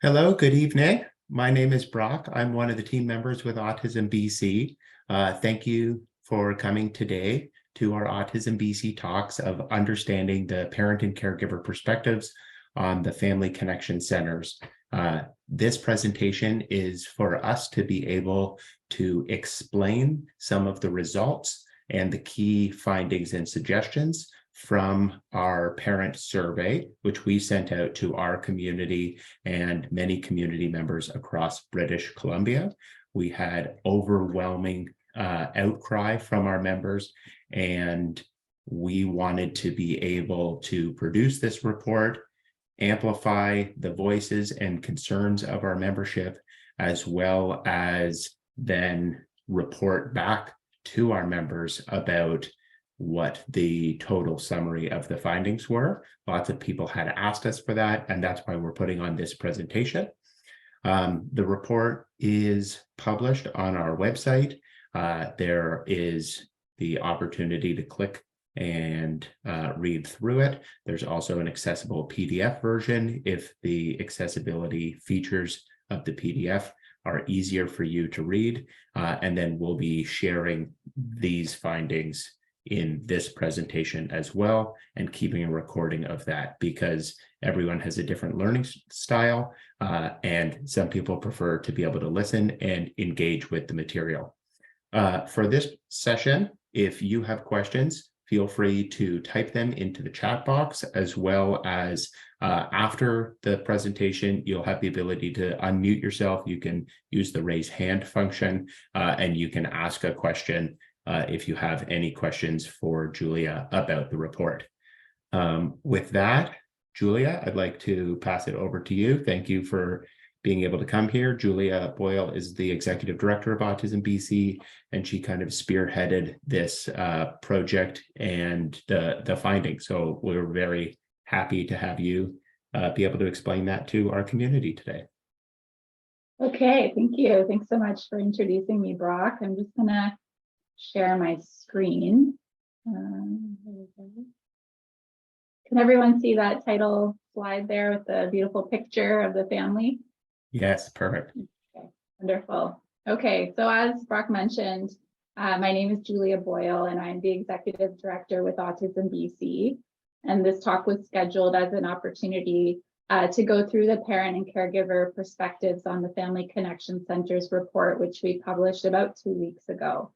Hello, good evening. My name is Brock. I'm one of the team members with AutismBC. Thank you for coming today to our AutismBC talks of understanding the parent and caregiver perspectives on the Family Connection Centers. This presentation is for us to be able to explain some of the results and the key findings and suggestions from our parent survey, which we sent out to our community and many community members across British Columbia. We had overwhelming outcry from our members, and we wanted to be able to produce this report, amplify the voices and concerns of our membership, as well as then report back to our members about what the total summary of the findings were. Lots of people had asked us for that, and that's why we're putting on this presentation. The report is published on our website. There is the opportunity to click and read through it. There's also an accessible PDF version if the accessibility features of the PDF are easier for you to read. And then we'll be sharing these findings in this presentation as well, and keeping a recording of that because everyone has a different learning style, and some people prefer to be able to listen and engage with the material. For this session, if you have questions, feel free to type them into the chat box, as well as after the presentation, you'll have the ability to unmute yourself. You can use the raise hand function, and you can ask a question if you have any questions for Julia about the report. With that, Julia, I'd like to pass it over to you. Thank you for being able to come here. Julia Boyle is the Executive Director of AutismBC, and she kind of spearheaded this project and the findings. So we're very happy to have you be able to explain that to our community today. Okay, thank you. Thanks so much for introducing me, Brock. I'm just gonna share my screen. Can everyone see that title slide there with the beautiful picture of the family? Yes, perfect. Okay, wonderful. Okay, so as Brock mentioned, my name is Julia Boyle, and I'm the Executive Director with AutismBC. And this talk was scheduled as an opportunity to go through the parent and caregiver perspectives on the Family Connection Centers report, which we published about 2 weeks ago.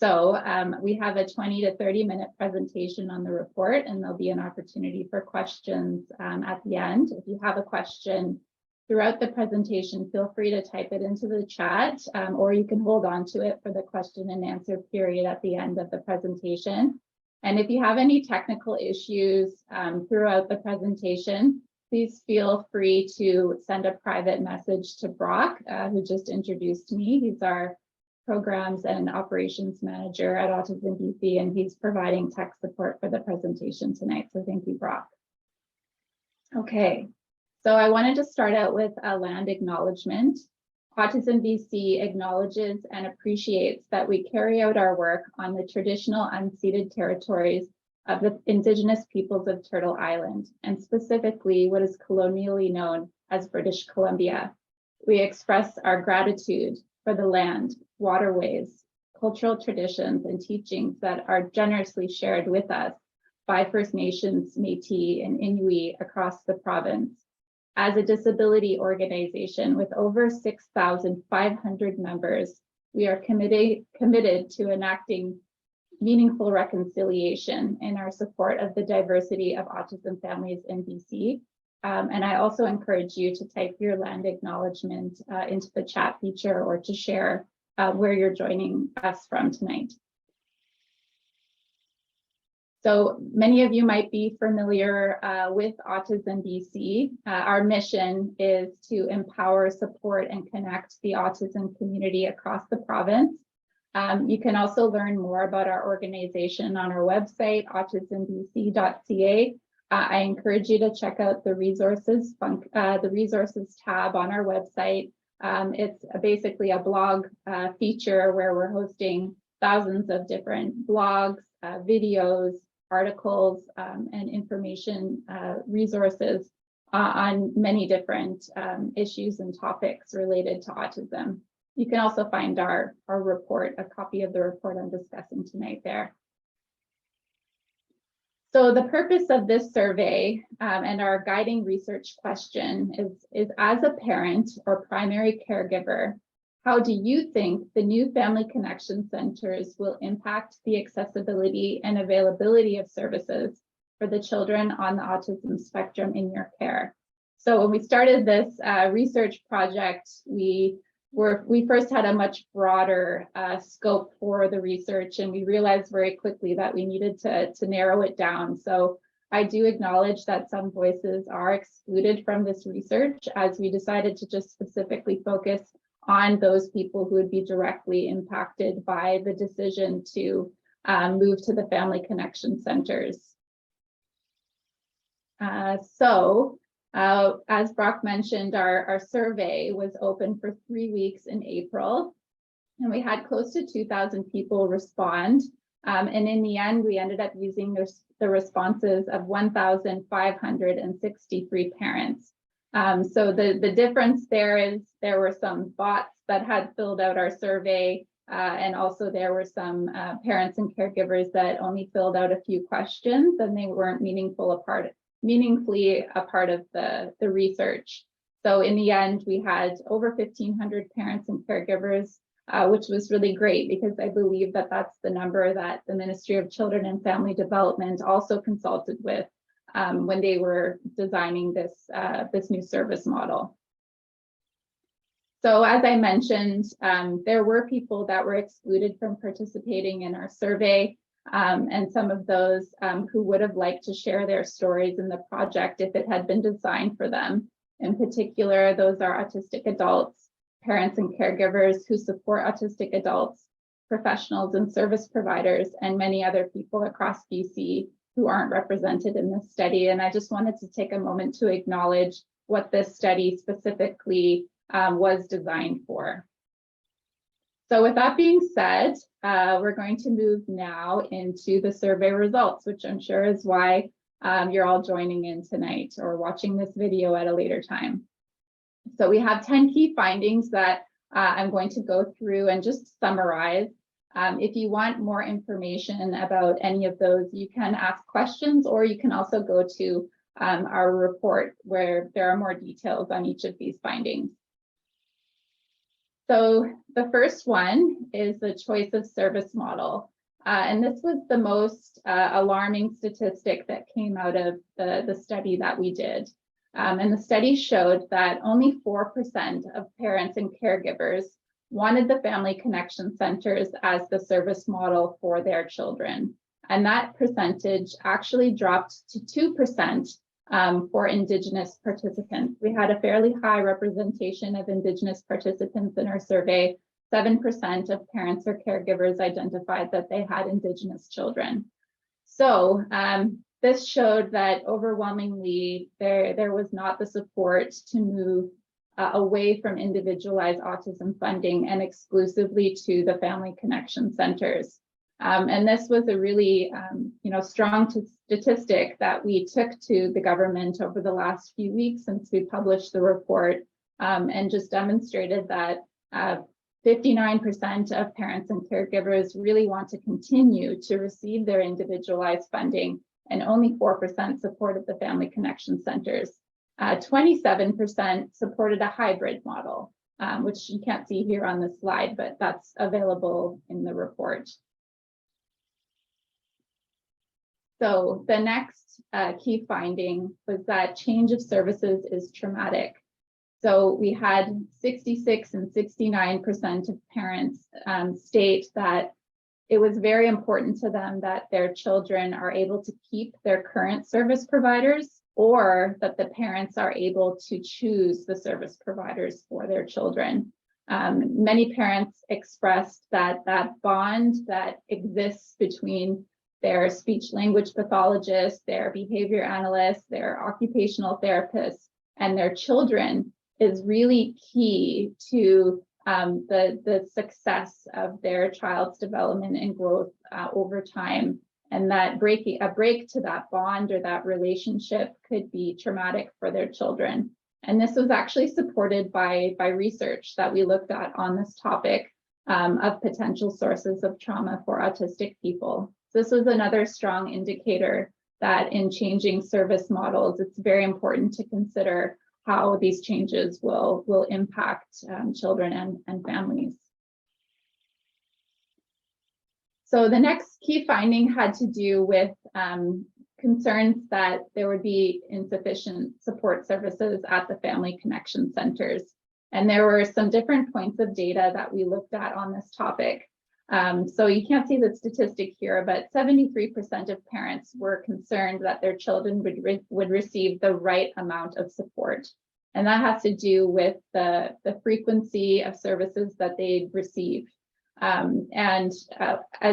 So we have a 20 to 30 minute presentation on the report, and there'll be an opportunity for questions at the end. If you have a question throughout the presentation, feel free to type it into the chat, or you can hold on to it for the question and answer period at the end of the presentation. And if you have any technical issues throughout the presentation, please feel free to send a private message to Brock, who just introduced me. He's our Programs and Operations Manager at AutismBC, and he's providing tech support for the presentation tonight. So thank you, Brock. Okay, so I wanted to start out with a land acknowledgement. AutismBC acknowledges and appreciates that we carry out our work on the traditional unceded territories of the Indigenous peoples of Turtle Island, and specifically what is colonially known as British Columbia. We express our gratitude for the land, waterways, cultural traditions, and teachings that are generously shared with us by First Nations, Métis, and Inuit across the province. As a disability organization with over 6,500 members, we are committed to enacting meaningful reconciliation in our support of the diversity of autism families in BC. And I also encourage you to type your land acknowledgement into the chat feature, or to share where you're joining us from tonight. So many of you might be familiar with AutismBC. Our mission is to empower, support, and connect the autism community across the province. You can also learn more about our organization on our website, AutismBC.ca. I encourage you to check out the resources tab on our website. It's basically a blog feature where we're hosting thousands of different blogs, videos, articles, and information resources on many different issues and topics related to autism. You can also find our report, a copy of the report I'm discussing tonight there. So the purpose of this survey and our guiding research question is as a parent or primary caregiver, how do you think the new family connection centers will impact the accessibility and availability of services for the children on the autism spectrum in your care? So when we started this research project, we first had a much broader scope for the research, and we realized very quickly that we needed to narrow it down. So I do acknowledge that some voices are excluded from this research, as we decided to just specifically focus on those people who would be directly impacted by the decision to move to the family connection centers. As Brock mentioned, our survey was open for 3 weeks in April, and we had close to 2,000 people respond. And in the end, we ended up using the responses of 1,563 parents. So the difference there is there were some bots that had filled out our survey, and also there were some parents and caregivers that only filled out a few questions, and they weren't meaningfully a part of the research. So in the end, we had over 1,500 parents and caregivers, which was really great, because I believe that that's the number that the Ministry of Children and Family Development also consulted with when they were designing this new service model. So as I mentioned, there were people that were excluded from participating in our survey, and some of those who would have liked to share their stories in the project if it had been designed for them. In particular, those are autistic adults, parents and caregivers who support autistic adults, professionals and service providers, and many other people across BC who aren't represented in this study. And I just wanted to take a moment to acknowledge what this study specifically was designed for. So with that being said, we're going to move now into the survey results, which I'm sure is why you're all joining in tonight or watching this video at a later time. So we have 10 key findings that I'm going to go through and just summarize. If you want more information about any of those, you can ask questions, or you can also go to our report where there are more details on each of these findings. So the first one is the choice of service model. And this was the most alarming statistic that came out of the study that we did. And the study showed that only 4% of parents and caregivers wanted the family connection centers as the service model for their children. And that percentage actually dropped to 2% for Indigenous participants. We had a fairly high representation of Indigenous participants in our survey. 7% of parents or caregivers identified that they had Indigenous children. So this showed that overwhelmingly there was not the support to move away from individualized autism funding and exclusively to the family connection centers. And this was a really strong statistic that we took to the government over the last few weeks since we published the report, and just demonstrated that 59% of parents and caregivers really want to continue to receive their individualized funding, and only 4% supported the family connection centers. 27% supported a hybrid model, which you can't see here on this slide, but that's available in the report. So the next key finding was that change of services is traumatic. So we had 66 and 69% of parents state that it was very important to them that their children are able to keep their current service providers, or that the parents are able to choose the service providers for their children. Many parents expressed that that bond that exists between their speech language pathologist, their behavior analyst, their occupational therapist, and their children is really key to the success of their child's development and growth over time. and that a break to that bond or that relationship could be traumatic for their children. And this was actually supported by research that we looked at on this topic of potential sources of trauma for autistic people. So this was another strong indicator that in changing service models, it's very important to consider how these changes will impact children and families. So the next key finding had to do with concerns that there would be insufficient support services at the family connection centers. And there were some different points of data that we looked at on this topic. So you can't see the statistic here, but 73% of parents were concerned that their children would receive the right amount of support. And that has to do with the frequency of services that they receive. As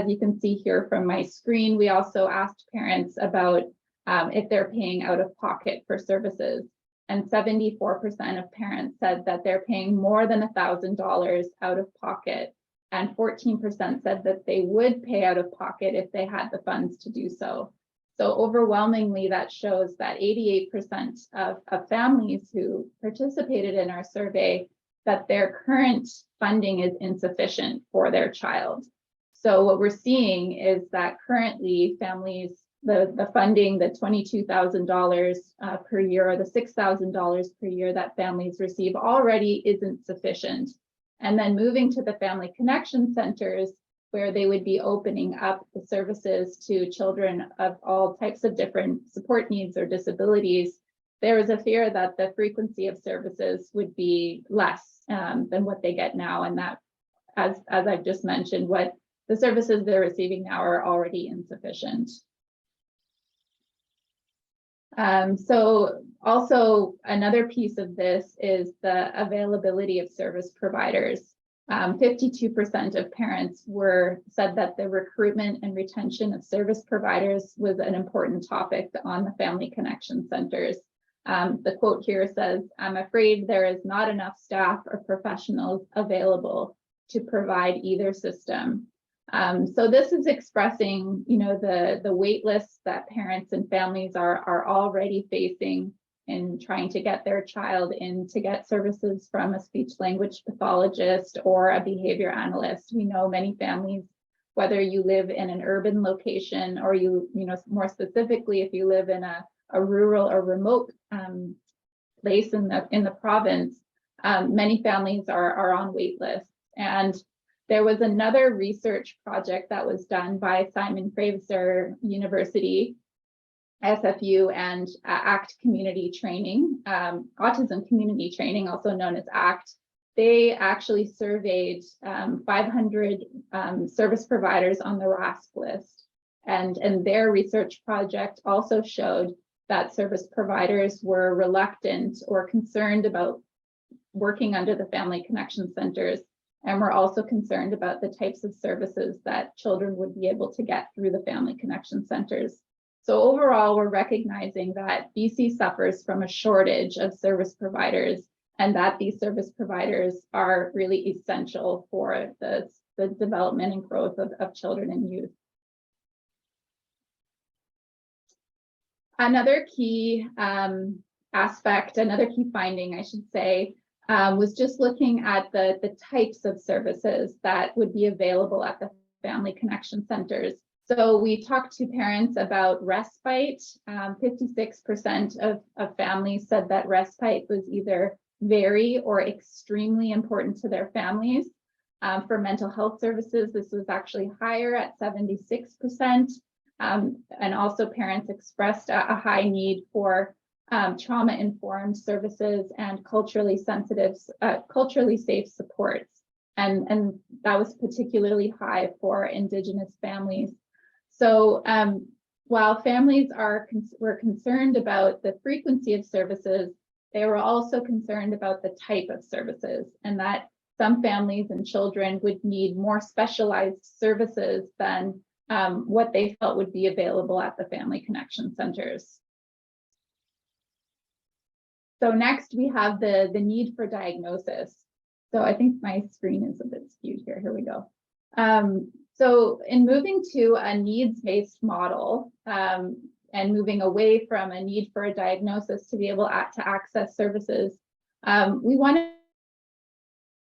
you can see here from my screen, we also asked parents about if they're paying out of pocket for services. And 74% of parents said that they're paying more than $1,000 out of pocket. And 14% said that they would pay out of pocket if they had the funds to do so. So overwhelmingly, that shows that 88% of families who participated in our survey that their current funding is insufficient for their child. So what we're seeing is that currently families, the funding, the $22,000 per year or the $6,000 per year that families receive already isn't sufficient. And then moving to the family connection centers, where they would be opening up the services to children of all types of different support needs or disabilities, there is a fear that the frequency of services would be less than what they get now. And that, as I've just mentioned, what the services they're receiving now are already insufficient. So also another piece of this is the availability of service providers. 52% of parents said that the recruitment and retention of service providers was an important topic on the family connection centers. The quote here says, "I'm afraid there is not enough staff or professionals available to provide either system." So this is expressing, the wait lists that parents and families are already facing in trying to get their child in to get services from a speech language pathologist or a behavior analyst. We know many families, whether you live in an urban location or more specifically, if you live in a rural or remote place in the province, many families are on wait lists. And there was another research project that was done by Simon Fraser University, SFU, and ACT Community Training, Autism Community Training, also known as ACT. They actually surveyed 500 service providers on the RASP list. And their research project also showed that service providers were reluctant or concerned about working under the family connection centers, and we're also concerned about the types of services that children would be able to get through the family connection centers. So overall, we're recognizing that BC suffers from a shortage of service providers, and that these service providers are really essential for the development and growth of children and youth. Another key aspect, another key finding, I should say, was just looking at the types of services that would be available at the family connection centers. So we talked to parents about respite. 56% of families said that respite was either very or extremely important to their families. For mental health services, this was actually higher at 76%. And also parents expressed a high need for trauma-informed services and culturally safe supports. And that was particularly high for Indigenous families. So while families were concerned about the frequency of services, they were also concerned about the type of services, and that some families and children would need more specialized services than what they felt would be available at the family connection centers. So next we have the need for diagnosis. So I think my screen is a bit skewed here. Here we go. So in moving to a needs-based model and moving away from a need for a diagnosis to be able to access services, we wanted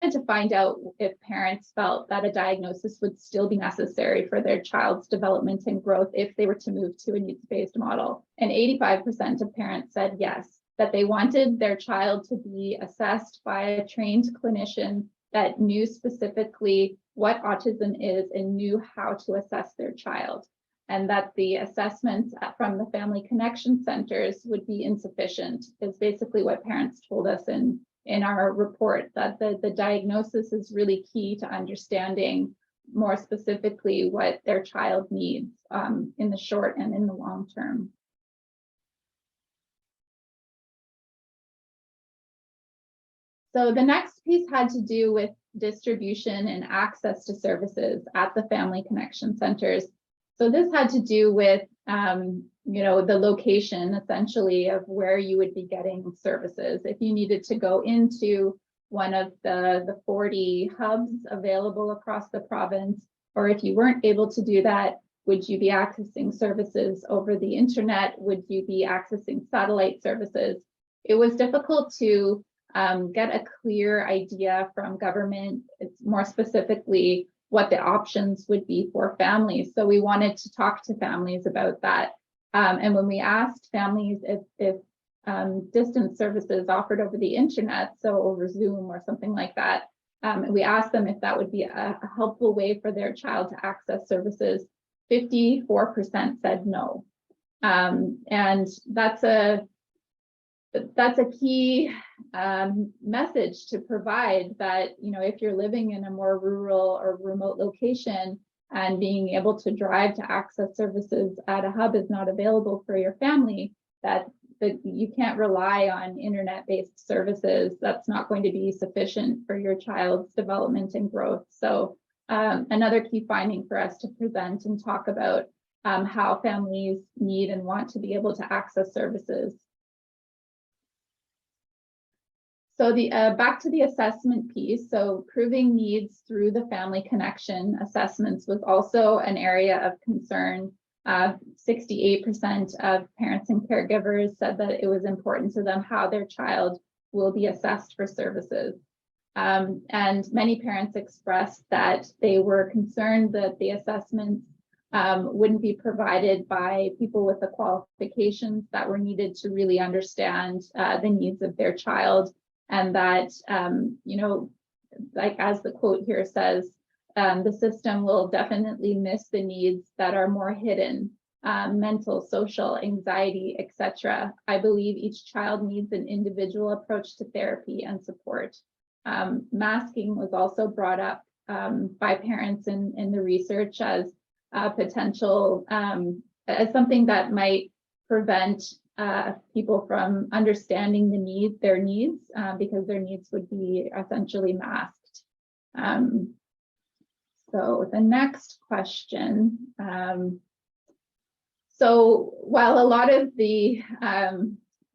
to find out if parents felt that a diagnosis would still be necessary for their child's development and growth if they were to move to a needs-based model. And 85% of parents said yes, that they wanted their child to be assessed by a trained clinician that knew specifically what autism is and knew how to assess their child, and that the assessments from the family connection centers would be insufficient, is basically what parents told us in our report, that the diagnosis is really key to understanding more specifically what their child needs in the short and in the long term. So the next piece had to do with distribution and access to services at the family connection centers. So this had to do with the location essentially of where you would be getting services. If you needed to go into one of the 40 hubs available across the province, or if you weren't able to do that, would you be accessing services over the internet? Would you be accessing satellite services? It was difficult to get a clear idea from government. It's more specifically what the options would be for families. So we wanted to talk to families about that. And when we asked families if distance services offered over the internet, so over Zoom or something like that, we asked them if that would be a helpful way for their child to access services, 54% said no. And that's a key message to provide, that if you're living in a more rural or remote location and being able to drive to access services at a hub is not available for your family, that you can't rely on internet-based services. That's not going to be sufficient for your child's development and growth. So another key finding for us to present and talk about how families need and want to be able to access services. So back to the assessment piece. So proving needs through the family connection assessments was also an area of concern. 68% of parents and caregivers said that it was important to them how their child will be assessed for services. And many parents expressed that they were concerned that the assessments wouldn't be provided by people with the qualifications that were needed to really understand the needs of their child. And that, like as the quote here says, the system will definitely miss the needs that are more hidden, mental, social, anxiety, etc. I believe each child needs an individual approach to therapy and support. Masking was also brought up by parents in the research as a potential, as something that might prevent people from understanding their needs, because their needs would be essentially masked. So the next question. So while a lot of the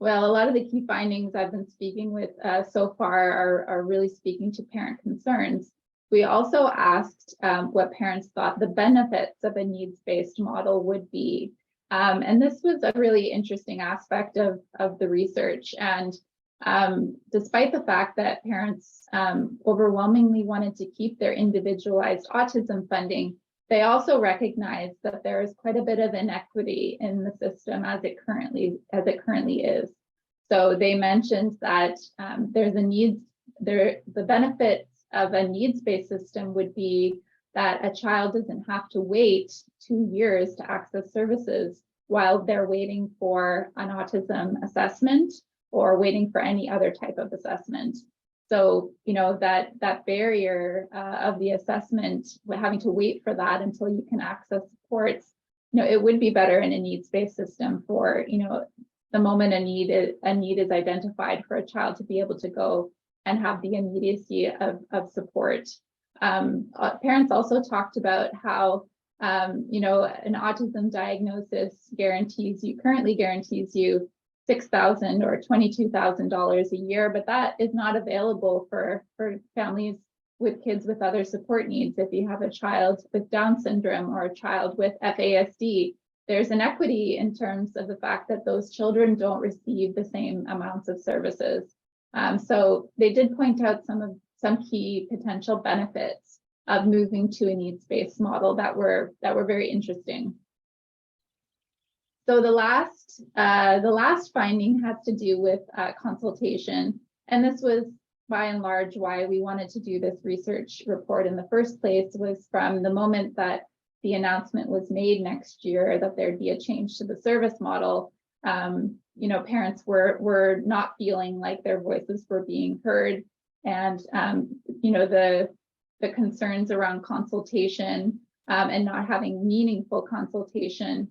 key findings I've been speaking with so far are really speaking to parent concerns, we also asked what parents thought the benefits of a needs-based model would be. And this was a really interesting aspect of the research. And despite the fact that parents overwhelmingly wanted to keep their individualized autism funding, they also recognized that there is quite a bit of inequity in the system as it currently is. So they mentioned that the benefits of a needs-based system would be that a child doesn't have to wait 2 years to access services while they're waiting for an autism assessment or waiting for any other type of assessment. So, that barrier of the assessment, having to wait for that until you can access supports, it would be better in a needs-based system for, the moment a need is identified, for a child to be able to go and have the immediacy of support. Parents also talked about how, an autism diagnosis currently guarantees you $6,000 or $22,000 a year, but that is not available for families with kids with other support needs. If you have a child with Down syndrome or a child with FASD, there's an equity in terms of the fact that those children don't receive the same amounts of services. So they did point out some key potential benefits of moving to a needs-based model that were very interesting. So the last finding has to do with consultation, and this was by and large why we wanted to do this research report in the first place. Was from the moment that the announcement was made next year that there'd be a change to the service model. Parents were not feeling like their voices were being heard, and the concerns around consultation and not having meaningful consultation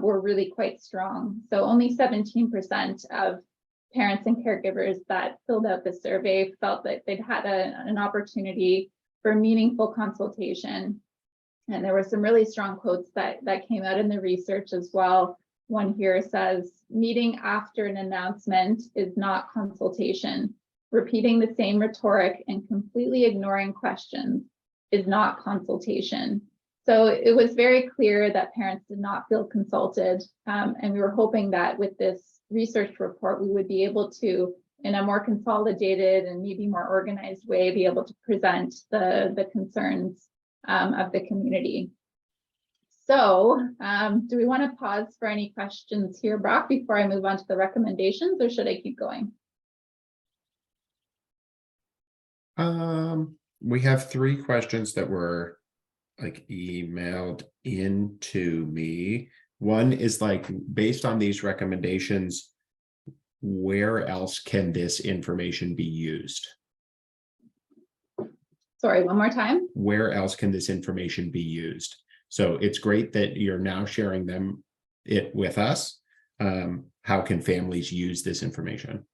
were really quite strong. So only 17% of parents and caregivers that filled out the survey felt that they'd had an opportunity for meaningful consultation. And there were some really strong quotes that came out in the research as well. One here says, meeting after an announcement is not consultation. Repeating the same rhetoric and completely ignoring questions is not consultation. So it was very clear that parents did not feel consulted. And we were hoping that with this research report, we would be able to, in a more consolidated and maybe more organized way, be able to present the concerns of the community. So do we want to pause for any questions here, Brock, before I move on to the recommendations, or should I keep going? We have 3 questions that were emailed into me. One is based on these recommendations, where else can this information be used? Sorry, one more time. Where else can this information be used? So it's great that you're now sharing it with us. How can families use this information?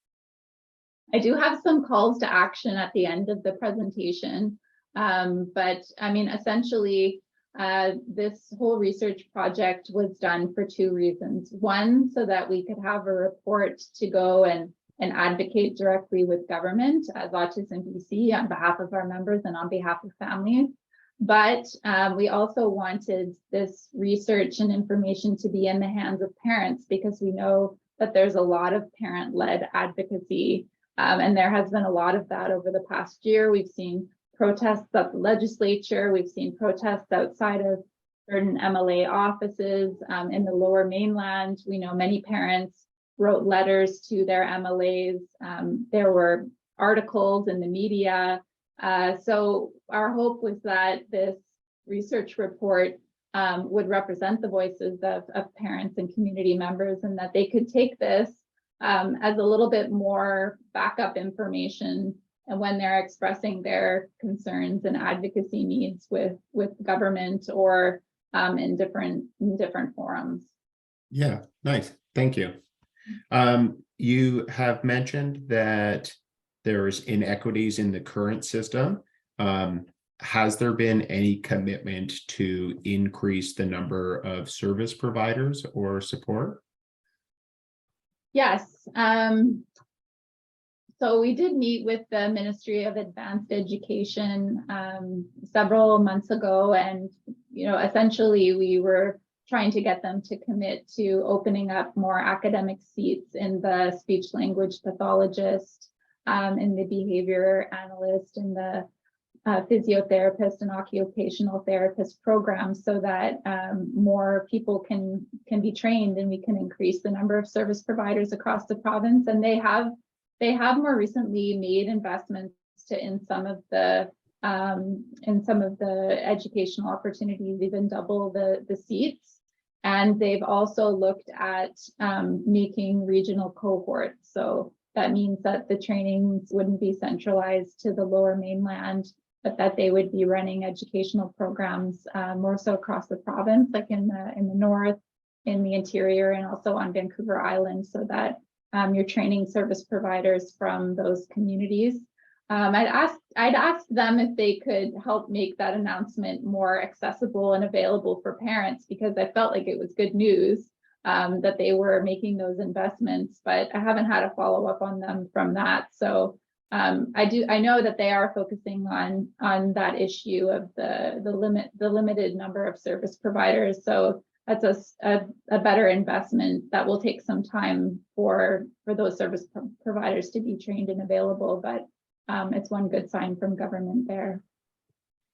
I do have some calls to action at the end of the presentation. But I mean, essentially, this whole research project was done for 2 reasons. One, so that we could have a report to go and advocate directly with government as AutismBC on behalf of our members and on behalf of families. But we also wanted this research and information to be in the hands of parents, because we know that there's a lot of parent-led advocacy, and there has been a lot of that over the past year. We've seen protests at the legislature. We've seen protests outside of certain MLA offices in the Lower Mainland. We know many parents wrote letters to their MLAs. There were articles in the media. So our hope was that this research report would represent the voices of parents and community members, and that they could take this as a little bit more backup information, and when they're expressing their concerns and advocacy needs with government or in different forums. Yeah, nice. Thank you. You have mentioned that there's inequities in the current system. Has there been any commitment to increase the number of service providers or support? Yes. So we did meet with the Ministry of Advanced Education several months ago, and essentially we were trying to get them to commit to opening up more academic seats in the speech language pathologist, in the behavior analyst, in the physiotherapist and occupational therapist programs, so that more people can be trained, and we can increase the number of service providers across the province. And they have more recently made investments in some of the educational opportunities, even double the seats. And they've also looked at making regional cohorts. So that means that the trainings wouldn't be centralized to the Lower Mainland, but that they would be running educational programs more so across the province, like in the north, in the interior, and also on Vancouver Island, so that you're training service providers from those communities. I'd asked them if they could help make that announcement more accessible and available for parents, because I felt like it was good news that they were making those investments, but I haven't had a follow-up on them from that. So I know that they are focusing on that issue of the limited number of service providers. So that's a better investment that will take some time for those service providers to be trained and available, but it's one good sign from government there.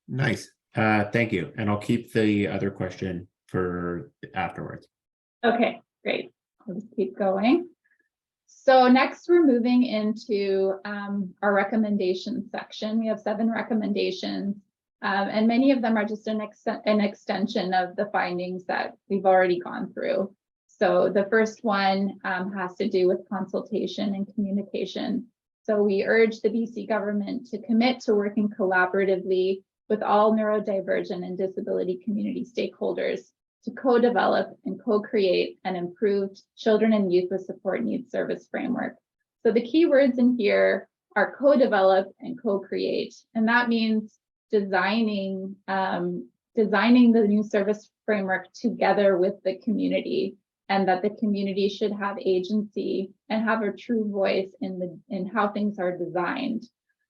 Nice. Thank you. And I'll keep the other question for afterwards. Okay, great. I'll just keep going. So next we're moving into our recommendations section. We have 7 recommendations, and many of them are just an extension of the findings that we've already gone through. So the first one has to do with consultation and communication. So we urge the BC government to commit to working collaboratively with all neurodivergent and disability community stakeholders to co-develop and co-create an improved children and youth with support needs service framework. So the key words in here are co-develop and co-create, and that means designing the new service framework together with the community, and that the community should have agency and have a true voice in how things are designed.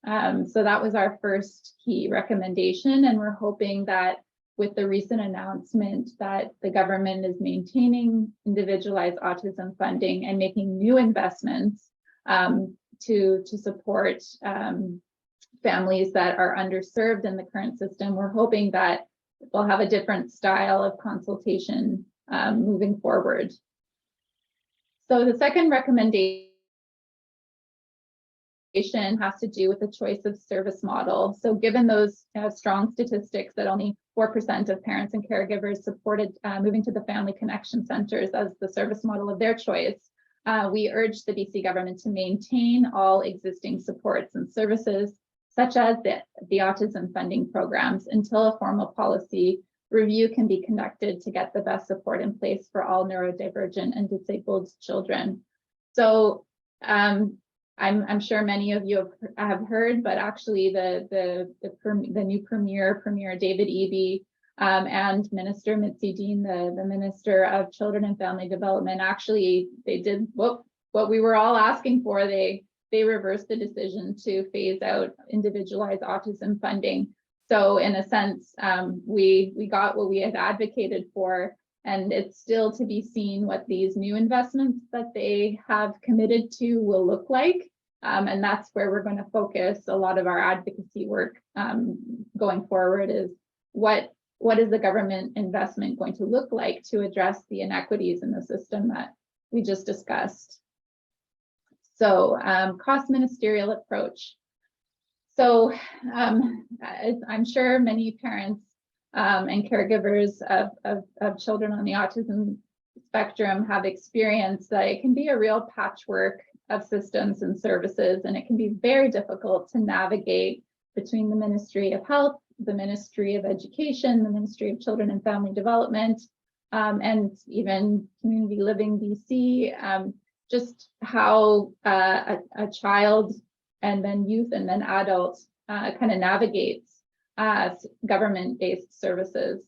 So that was our first key recommendation, and we're hoping that with the recent announcement that the government is maintaining individualized autism funding and making new investments to support families that are underserved in the current system, we're hoping that we'll have a different style of consultation moving forward. So the second recommendation has to do with the choice of service model. So given those strong statistics that only 4% of parents and caregivers supported moving to the family connection centers as the service model of their choice, we urge the BC government to maintain all existing supports and services, such as the autism funding programs, until a formal policy review can be conducted to get the best support in place for all neurodivergent and disabled children. So I'm sure many of you have heard, but actually the new Premier David Eby and Minister Mitzi Dean, the Minister of Children and Family Development, actually they did what we were all asking for. They reversed the decision to phase out individualized autism funding. So in a sense, we got what we had advocated for, and it's still to be seen what these new investments that they have committed to will look like. And that's where we're going to focus a lot of our advocacy work going forward, is what is the government investment going to look like to address the inequities in the system that we just discussed. So cross-ministerial approach. So I'm sure many parents and caregivers of children on the autism spectrum have experienced that it can be a real patchwork of systems and services, and it can be very difficult to navigate between the Ministry of Health, the Ministry of Education, the Ministry of Children and Family Development, and even Community Living BC, just how a child and then youth and then adult kind of navigates government-based services.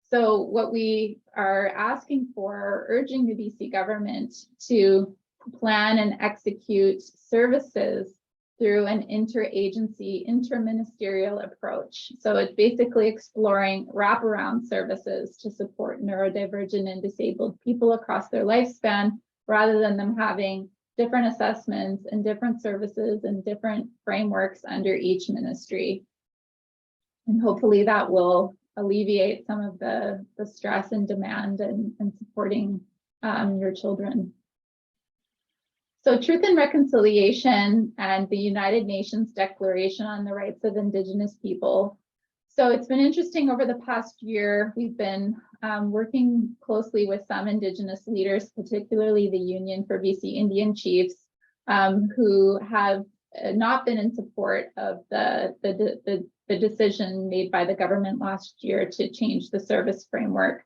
So what we are asking for, urging the BC government to plan and execute services through an interagency, interministerial approach. So it's basically exploring wraparound services to support neurodivergent and disabled people across their lifespan, rather than them having different assessments and different services and different frameworks under each ministry. And hopefully that will alleviate some of the stress and demand and supporting your children. So Truth and Reconciliation and the United Nations Declaration on the Rights of Indigenous People. So it's been interesting over the past year. We've been working closely with some Indigenous leaders, particularly the Union for BC Indian Chiefs, who have not been in support of the decision made by the government last year to change the service framework.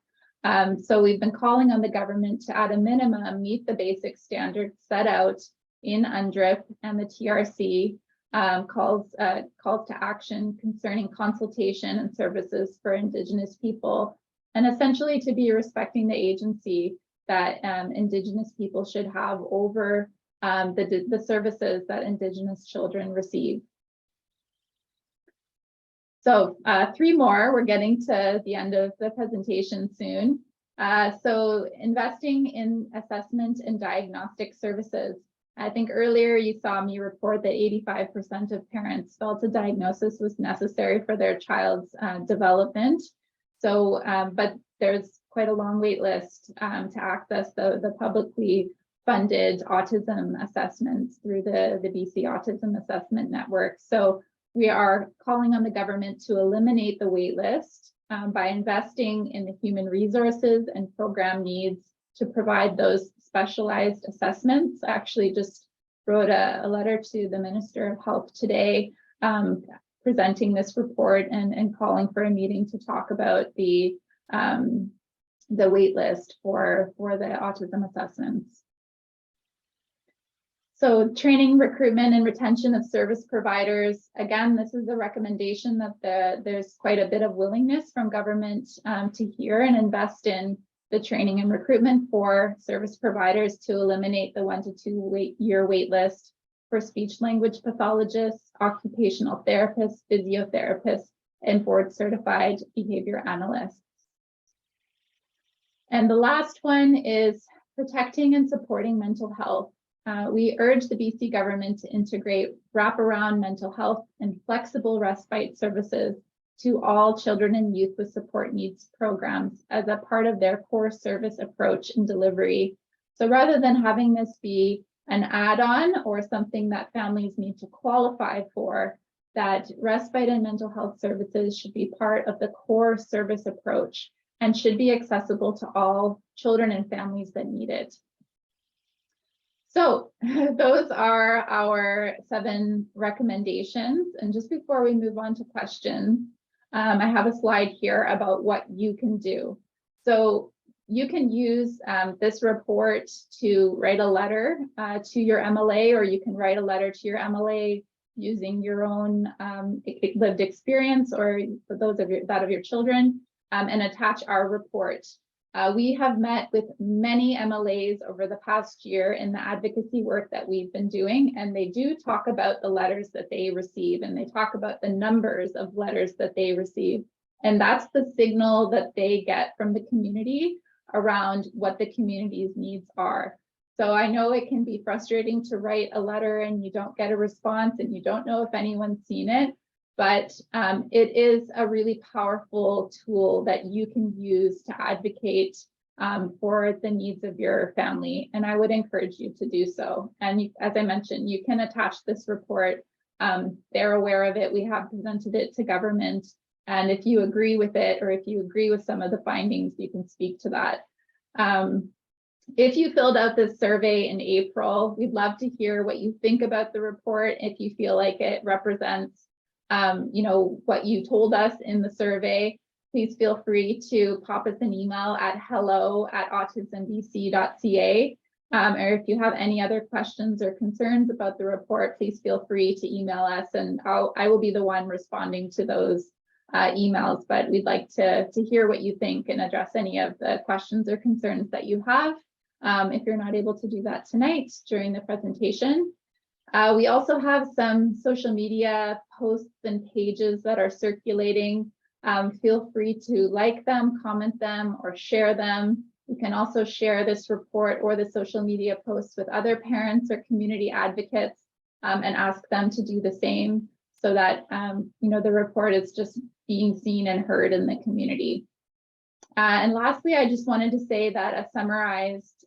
So we've been calling on the government to, at a minimum, meet the basic standards set out in UNDRIP and the TRC calls to action concerning consultation and services for Indigenous people, and essentially to be respecting the agency that Indigenous people should have over the services that Indigenous children receive. So 3 more, we're getting to the end of the presentation soon. So investing in assessment and diagnostic services. I think earlier you saw me report that 85% of parents felt a diagnosis was necessary for their child's development. So, but there's quite a long wait list to access the publicly funded autism assessments through the BC Autism Assessment Network. So we are calling on the government to eliminate the wait list by investing in the human resources and program needs to provide those specialized assessments. I actually just wrote a letter to the Minister of Health today, presenting this report and calling for a meeting to talk about the wait list for the autism assessments. So training, recruitment, and retention of service providers. Again, this is a recommendation that there's quite a bit of willingness from government to hear and invest in the training and recruitment for service providers to eliminate the 1 to 2 year wait list for speech language pathologists, occupational therapists, physiotherapists, and board certified behavior analysts. And the last one is protecting and supporting mental health. We urge the BC government to integrate wraparound mental health and flexible respite services to all children and youth with support needs programs as a part of their core service approach and delivery. So rather than having this be an add-on or something that families need to qualify for, that respite and mental health services should be part of the core service approach and should be accessible to all children and families that need it. So those are our 7 recommendations. And just before we move on to questions, I have a slide here about what you can do. So you can use this report to write a letter to your MLA, or you can write a letter to your MLA using your own lived experience, or for those of that of your children, and attach our report. We have met with many MLAs over the past year in the advocacy work that we've been doing, and they do talk about the letters that they receive, and they talk about the numbers of letters that they receive. And that's the signal that they get from the community around what the community's needs are. So I know it can be frustrating to write a letter and you don't get a response and you don't know if anyone's seen it, but it is a really powerful tool that you can use to advocate for the needs of your family. And I would encourage you to do so. And you, as I mentioned, you can attach this report. They're aware of it. We have presented it to government. And if you agree with it, or if you agree with some of the findings, you can speak to that. If you filled out this survey in April, we'd love to hear what you think about the report. If you feel like it represents what you told us in the survey, please feel free to pop us an email at hello@autismbc.ca. Or if you have any other questions or concerns about the report, please feel free to email us, and I will be the one responding to those emails. But we'd like to hear what you think and address any of the questions or concerns that you have. If you're not able to do that tonight during the presentation. We also have some social media posts and pages that are circulating. Feel free to like them, comment them, or share them. You can also share this report or the social media posts with other parents or community advocates and ask them to do the same, so that the report is just being seen and heard in the community. And lastly, I just wanted to say that a summarized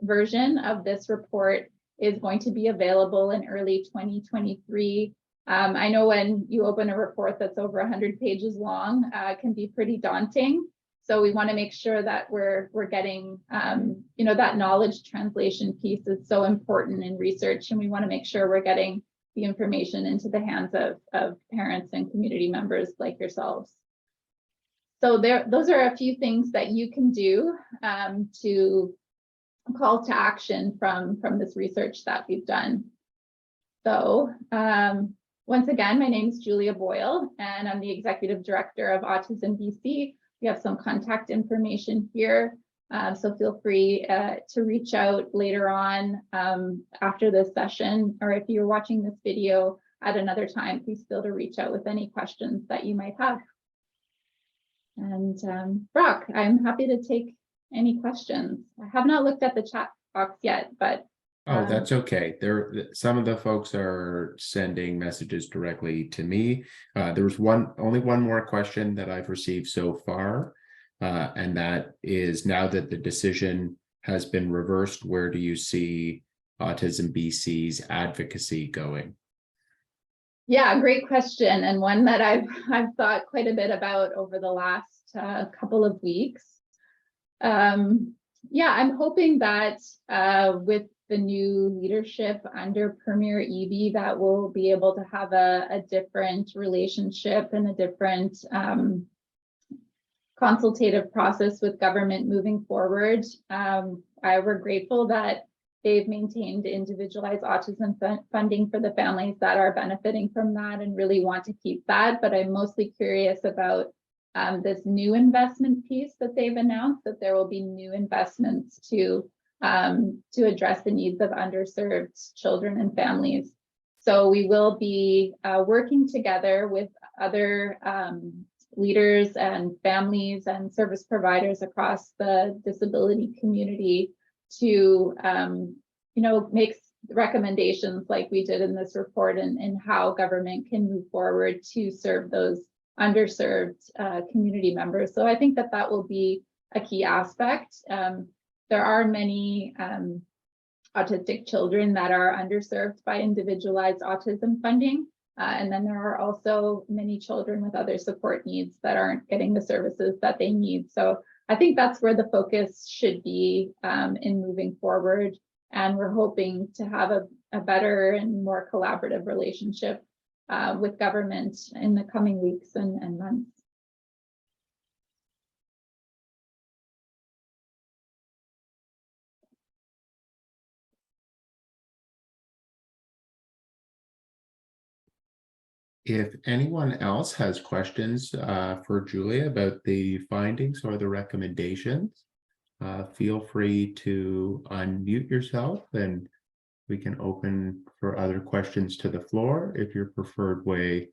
version of this report is going to be available in early 2023. I know when you open a report that's over 100 pages long, it can be pretty daunting. So we want to make sure that we're getting, that knowledge translation piece is so important in research, and we want to make sure we're getting the information into the hands of parents and community members like yourselves. So those are a few things that you can do to call to action from this research that we've done. So once again, my name is Julia Boyle, and I'm the Executive Director of AutismBC. We have some contact information here. So feel free to reach out later on after this session, or if you're watching this video at another time, please feel to reach out with any questions that you might have. And Brock, I'm happy to take any questions. I have not looked at the chat box yet, but oh, that's okay. Some of the folks are sending messages directly to me. There was only one more question that I've received so far, and that is, now that the decision has been reversed, where do you see AutismBC's advocacy going? Yeah, great question, and one that I've thought quite a bit about over the last couple of weeks. Yeah, I'm hoping that with the new leadership under Premier Eby, that we'll be able to have a different relationship and a different consultative process with government moving forward. We're grateful that they've maintained individualized autism funding for the families that are benefiting from that and really want to keep that. But I'm mostly curious about this new investment piece that they've announced, that there will be new investments to address the needs of underserved children and families. So we will be working together with other leaders and families and service providers across the disability community to make recommendations like we did in this report, and how government can move forward to serve those underserved community members. So I think that will be a key aspect. There are many autistic children that are underserved by individualized autism funding. And then there are also many children with other support needs that aren't getting the services that they need. So I think that's where the focus should be in moving forward. And we're hoping to have a better and more collaborative relationship with government in the coming weeks and months. If anyone else has questions for Julia about the findings or the recommendations, feel free to unmute yourself and we can open for other questions to the floor if your preferred way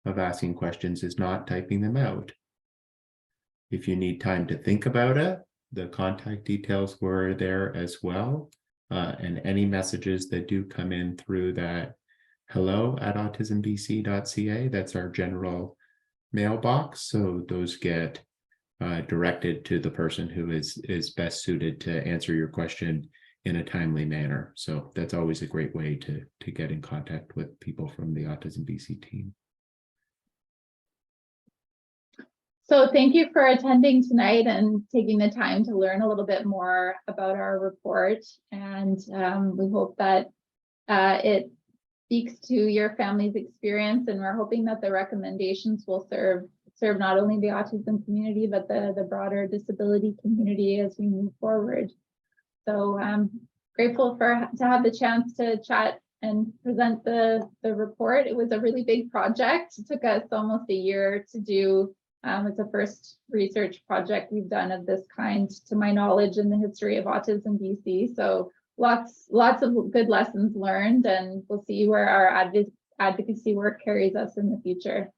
of asking questions is not typing them out. If you need time to think about it, the contact details were there as well. And any messages that do come in through that hello@autismbc.ca, that's our general mailbox. So those get directed to the person who is best suited to answer your question in a timely manner. So that's always a great way to get in contact with people from the AutismBC team. So thank you for attending tonight and taking the time to learn a little bit more about our report. And we hope that it speaks to your family's experience, and we're hoping that the recommendations will serve not only the autism community, but the broader disability community as we move forward. So I'm grateful to have the chance to chat and present the report. It was a really big project. It took us almost a year to do. It's the first research project we've done of this kind, to my knowledge, in the history of AutismBC. So lots of good lessons learned, and we'll see where our advocacy work carries us in the future.